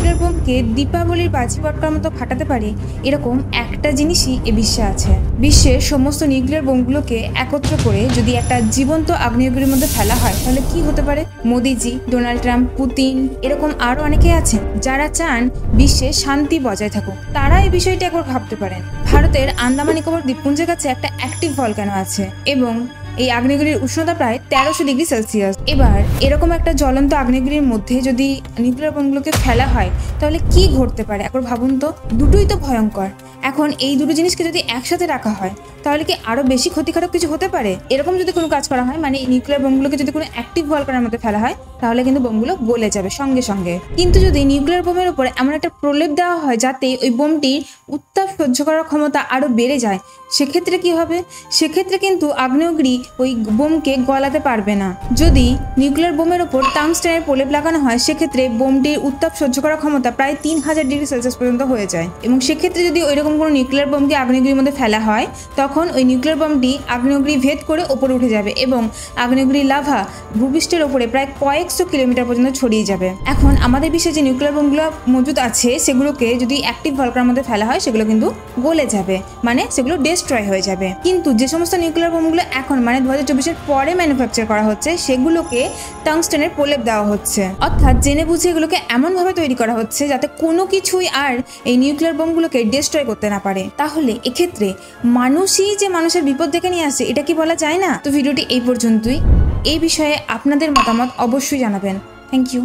Nuclear বোমকে দীপাবলির বাজি পটকার মতো ফাটাতে পারে এরকম একটা জিনিসই এ বিশ্বে আছে। বিশ্বের সমস্ত নিউক্লিয়ার বোমগুলোকে একত্র করে যদি একটা জীবন্ত আগ্নেয়গিরির মধ্যে ফেলা হয় তাহলে কি হতে পারে? মোদিজি, ডোনাল্ড ট্রাম্প, পুতিন এরকম আরো অনেকে আছেন যারা চান বিশ্বে শান্তি বজায় থাকুক। তারা এই বিষয়টি একবার ভাবতে পারেন। ভারতের আন্দামান নিকোবর দ্বীপপুঞ্জের কাছে একটা অ্যাক্টিভ ভলকানো আছে এবং এই আগ্নেয়গিরির উষ্ণতা প্রায় 1300 ডিগ্রি সেলসিয়াস। এবার এরকম একটা জ্বলন্ত আগ্নেয়গিরির মধ্যে যদি নিউক্লিয়ার বোমগুলোকে ফেলা হয় তাহলে কি ঘটতে পারে একবার ভাবুন তো। দুটোই তো ভয়ঙ্কর। এখন এই দুটো জিনিসকে যদি একসাথে রাখা হয় তাহলে কি আরো বেশি ক্ষতিকারক কিছু হতে পারে? এরকম যদি কোনো কাজ করা হয়, মানে নিউক্লিয়ার বোমগুলোকে যদি কোনো অ্যাক্টিভ ভলকানোর মধ্যে ফেলা হয় তাহলে কিন্তু বোমগুলো গলে যাবে সঙ্গে সঙ্গে। কিন্তু যদি নিউক্লিয়ার বোমের উপরে এমন একটা প্রলেপ দেওয়া হয় যাতে ওই বোমটির উত্তাপ সহ্য করার ক্ষমতা আরো বেড়ে যায়, সেক্ষেত্রে কি হবে? সেক্ষেত্রে কিন্তু আগ্নেয়গিরি ওই বোমকে গলাতে পারবে না। যদি নিউক্লিয়ার বোমের ওপর টাংস্টেনের প্রলেপ লাগানো হয় সেক্ষেত্রে বোমটির উত্তাপ সহ্য করার ক্ষমতা প্রায় 3000 ডিগ্রি সেলসিয়াস পর্যন্ত হয়ে যায়। এবং সেক্ষেত্রে যদি ওইরকম কোনো নিউক্লিয়ার বোমকে আগ্নেয়গিরির মধ্যে ফেলা হয় তখন ওই নিউক্লিয়ার বোমটি আগ্নেয়গিরি ভেদ করে ওপরে উঠে যাবে এবং আগ্নেয়গিরি লাভা ভূপৃষ্ঠের ওপরে প্রায় কয়েকশো কিলোমিটার পর্যন্ত ছড়িয়ে যাবে। এখন আমাদের বিশ্বে যে নিউক্লিয়ার বোমগুলো মজুদ আছে সেগুলোকে যদি অ্যাক্টিভ ভলকানোর মধ্যে ফেলা হয় সেগুলো কিন্তু গলে যাবে, মানে সেগুলো ডিস্ট্রয় হয়ে যাবে। কিন্তু যে সমস্ত নিউক্লিয়ার বোমগুলো এখন মানে 2024-এর পরে ম্যানুফ্যাকচার করা হচ্ছে সেগুলোকে টাংস্টেনের প্রলেপ দেওয়া হচ্ছে, অর্থাৎ জেনে বুঝে এগুলোকে এমনভাবে তৈরি করা হচ্ছে যাতে কোনো কিছুই আর এই নিউক্লিয়ার বোমগুলোকে ডিস্ট্রয় করতে না পারে। তাহলে এক্ষেত্রে মানুষই যে মানুষের বিপদ ডেকে নিয়ে আসে এটা কি বলা যায় না? তো ভিডিওটি এই পর্যন্তই। এই বিষয়ে আপনাদের মতামত অবশ্যই জানাবেন। Thank you.